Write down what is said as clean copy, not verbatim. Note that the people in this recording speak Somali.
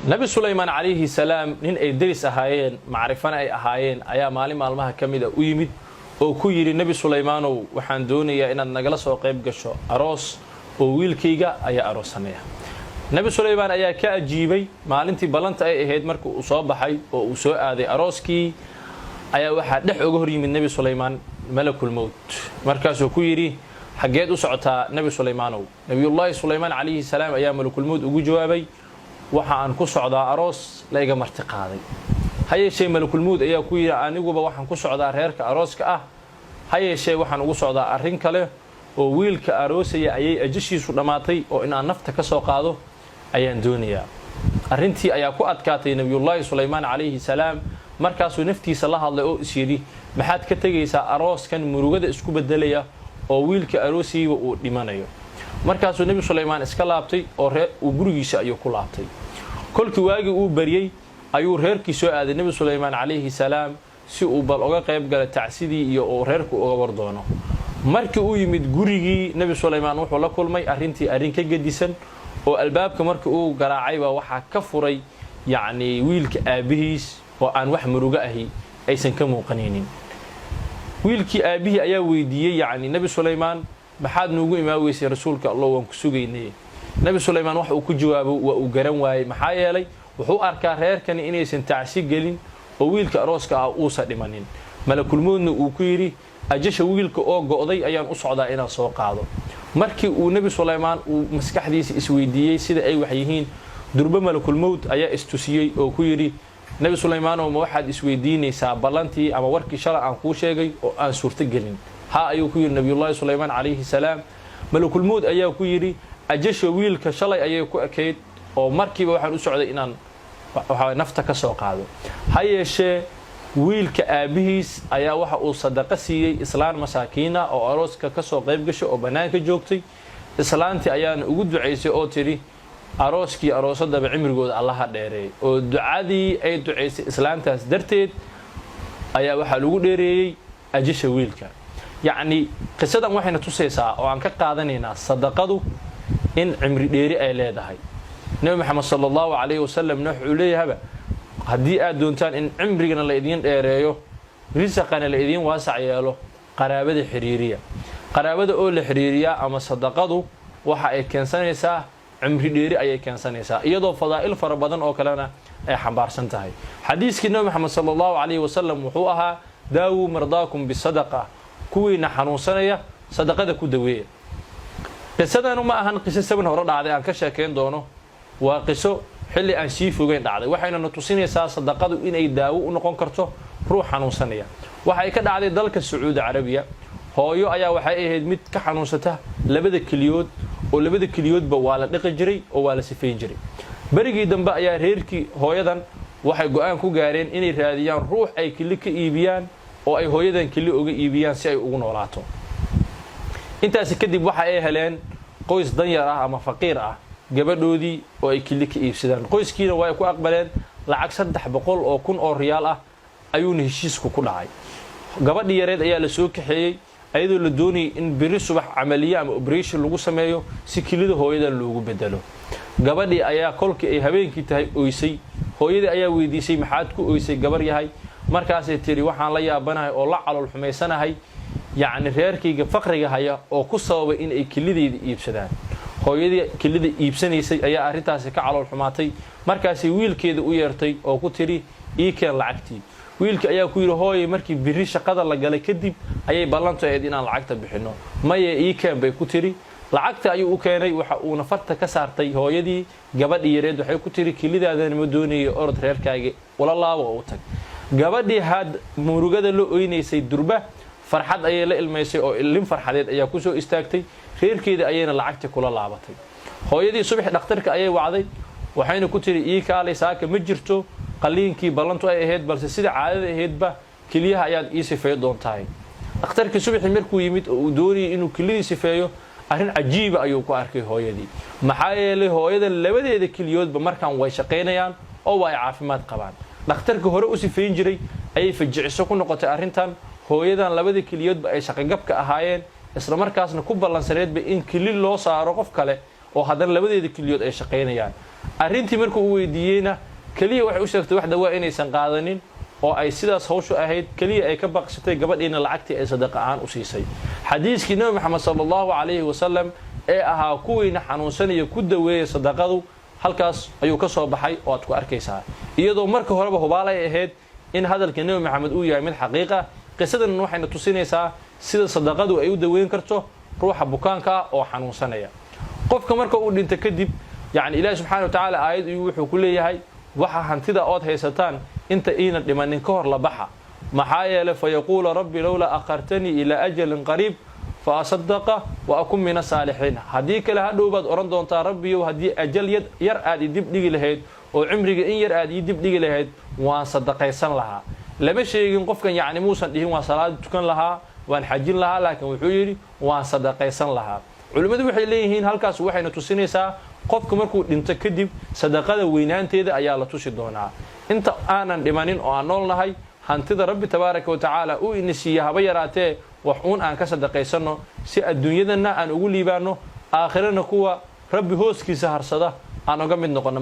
nabi sulaymaan calayhi salaam nin ay deris ahaayeen macrifana ay ahaayeen ayaa maalin maalmaha ka mid a u yimid oo ku yidhi nebi sulaymaanow waxaan doonayaa inaad nagala soo qayb gasho aroos oo wiilkayga ayaa aroosanaya. nabi sulaymaan ayaa ka ajiibay maalintii ballanta ay ahayd markii uu soo baxay oo uu soo aaday arooskii ayaa waxaa dhex uga hor yimid nebi sulaymaan malakul mowt markaasuu ku yidhi xaggeed u socotaa nebi sulaymaanow. nabiyullaahi sulaymaan calayhi salaam ayaa malakul mowt ugu jawaabay waxa aan ku socdaa aroos la iga marti qaaday. ha yeeshee malakul mowt ayaa ku yidhi aniguba waxaan ku socdaa reerka arooska ah, ha yeeshee waxaan ugu socdaa arrin kale oo wiilka aroosaya ayay ajashiisu dhammaatay oo in aan nafta ka soo qaado ayaan doonayaa. arrintii ayaa ku adkaatay nabiyullaahi sulaymaan calayhi salaam markaasuu naftiisa la hadlay oo is yidhi maxaad ka tegaysaa arooskan murugada isku beddelaya oo wiilka aroosayba uu dhimanayo. markaasuu nebi sulaymaan iska laabtay oo uu gurigiisa ayuu ku laabtay. kolkii waagii uu baryey ayuu reerkii soo aaday nebi sulaymaan calayhi salaam si uu bal uga qayb gala tacsidii iyo uu reerku uga war doono. markii uu yimid gurigii nebi sulaymaan wuxuu la kulmay arrin ka gedisan oo albaabka markii uu garaacayba waxaa ka furay yacni wiilka aabbihiis oo aan wax murugo ahi aysan ka muuqanaynin. wiilkii aabbihii ayaa weydiiyey yacni nebi sulaymaan maxaad nuugu imaan weysay rasuulka allah waan ku sugaynay. nebi sulaymaan wax uu ku jawaabo waa uu garan waayey maxaa yeelay wuxuu arkaa reerkani inaysan tacsi gelin oo wiilka arooska ah uusa dhimanin. malakulmoodna uu ku yidhi ajasha wiilka oo go'day ayaan u socdaa inaan soo qaado. markii uu nebi sulaymaan uu maskaxdiisa isweydiiyey sida ay wax yihiin durba malakulmowt ayaa istusiyey oo ku yidhi nebi sulaymaanow ma waxaad isweydiinaysaa ballantii ama warkii shalay aan kuu sheegay oo aan suurto gelin. ha ayuu ku yidhi nabiyullaahi sulaymaan calayhi salaam. malakulmowt ayaa ku yidhi ajasha wiilka shalay ayay ku ekayd oo markiiba waxaan u socday inaan nafta ka soo qaado. ha yeeshee wiilka aabbihiis ayaa waxa uu sadaqo siiyey islaan masaakiina oo arooska ka soo qayb gashay oo bannaanka joogtay. islaantii ayaana ugu ducaysay oo tidhi arooskii aroosadaba cimrigooda allaha dheereeyey. oo ducadii ay ducaysay islaantaas darteed ayaa waxaa lagu dheereeyey ajasha wiilka. yacni qisadan waxayna tusaysaa oo aan ka qaadanaynaa sadaqadu in cimri dheeri ay leedahay. nebi maxamed sala allahu calayhi wasalamna wuxuu leeyahaba haddii aad doontaan in cimrigana la idiin dheereeyo risaqana la idiin waasac yeelo qaraabada xiriiriya. qaraabada oo la xiriiriyaa ama sadaqadu waxa ay keensanaysaa cimri dheeri ayay keensanaysaa iyadoo fadaa'il fara badan oo kalena ay xambaarsan tahay. xadiiskii nebi maxamed sala allahu calayhi wasalam wuxuu ahaa daawuu mardaakum bisadaqa, kuwiina xanuunsanaya sadaqada ku daweeya. qisadanu ma ahan qiso saban hore dhacday aan ka sheekayn doono, waa qiso xilli aan sii fogeyn dhacday. waxayna na tusinaysaa sadaqadu inay daawo u noqon karto ruux xanuunsanaya. waxay ka dhacday dalka sacuudi carabiya. hooyo ayaa waxay ahayd mid ka xanuunsata labada keliyood oo labada keliyoodba waa la dhiqi jiray oo waa la sifayn jiray. berigii dambe ayaa reerkii hooyadan waxay go'aan ku gaareen inay raadiyaan ruux ay kili ka iibiyaan oo ay hooyadan kili uga iibiyaan si ay ugu noolaato. intaasi kadib waxa ay heleen qoys danyar ah ama faqiir ah gabadhoodii oo ay kili ka iibsadaan. qoyskiina waa ay ku aqbaleen lacag 300 oo kun oo riyaal ah ayuuna heshiisku ku dhacay. gabadhii yareed ayaa la soo kaxeeyey ayadoo la doonayay in biri subax camaliye ama operation lagu sameeyo si kilida hooyadan loogu bedelo. gabadhii ayaa kolkii ay habeenkii tahay oysay. hooyadii ayaa weydiisay maxaad ku oysay gabar yahay. markaasay tiri waxaan la yaabanahay oo la calool xumaysanahay yacni reerkayga faqriga haya oo ku sababay in ay kilideeda iibsadaan. hooyadii kilida iibsanaysay ayaa arrintaasi ka calool xumaatay. markaasay wiilkeeda u yeertay oo ku tiri ii keen lacagtii. wiilka ayaa ku yidhi hooye markii biri shaqada la galay kadib ayay ballantu ahayd inaan lacagta bixinno. maye ii keen bay ku tiri. lacagta ayuu u keenay. waxa uuna farta ka saartay hooyadii gabadhii yareed waxay ku tiri kilidaadana ma doonayay orod reerkaaga wala laabo oo u tag. gabadhii had murugada la oynaysay durba farxad ayay la ilmaysay oo ilin farxadeed ayaa ku soo istaagtay. reerkeeda ayayna lacagta kula laabatay. hooyadii subax dhakhtarka ayay wacday waxayna ku tiri ii kaalay saaka ma jirto qaliinkii ballantu ay ahayd balse sida caadada ahaydba keliyaha ayaad ii sifeey doontahay. dhakhtarkii subaxii markuu yimid oo uu doonayay inuu kelidii sifeeyo arrin cajiiba ayuu ku arkay hooyadii. maxaa yeelay hooyada labadeeda keliyoodba markaan way shaqaynayaan oo waa ay caafimaad qabaan. dhakhtarka hore u sifeyn jiray ayay fajiciso ku noqotay arrintan. hooyadan labada keliyoodba ay shaqagabka ahaayeen isla markaasna ku ballansaneedba in keli loo saaro qof kale oo haddana labadeeda keliyood ay shaqaynayaan. arrintii markuu u weydiiyeyna keliya waxay u sheegtay wax dawaa inaysan qaadanin oo ay sidaas hawshu ahayd, keliya ay ka baqsatay gabadhiina lacagtii ay sadaqa ahaan u siisay. xadiiskii nabi maxamed sallallahu alayhi wasallam ee ahaa kuwiina xanuunsanaya ku daweeyay sadaqadu halkaas ayuu ka soo baxay oo aad ku arkaysaa, iyadoo marka horeba hubaal ay ahayd in hadalka nabi maxamed uu yahay mid xaqiiqa. qisadan waxayna tusinaysaa sida sadaqadu ay u daweyn karto ruuxa bukaanka ah oo xanuunsanaya. qofka marka uu dhinto kadib yani ilaahi subxaanahu wa tacaala aayad wuxuu ku leeyahay waxa hantida ood haysataan inta iina dhimanin ka hor la baxa, maxaa yeelay fayaquula rabbi lowlaa akhartanii ilaa ajalin qariib fa asadaqa wa akun min asaalixiin. haddii kale hadhow baad odhan doontaa rabbiyow haddii ajal yar aad ii dib dhigi lahayd oo cimriga in yar aad ii dib dhigi lahayd waan sadaqaysan lahaa. lama sheegin qofkan yani muusan dhihin waan salaad tukan lahaa, waan xajin lahaa, laakiin wuxuu yidhi waan sadaqaysan lahaa. culimmadu waxay leeyihiin halkaas waxayna tusinaysaa qofka markuu dhinto kadib sadaqada weynaanteeda ayaa la tusi doonaa. inta aanan dhimanin oo aan nool nahay hantida rabbi tabaaraka wa tacaala uu ina siiya haba yaraatee wax uun aan ka sadaqaysanno si adduunyadana aan ugu liibaano, aakhirana kuwa rabbi hooskiisa harsada aan uga mid noqonno.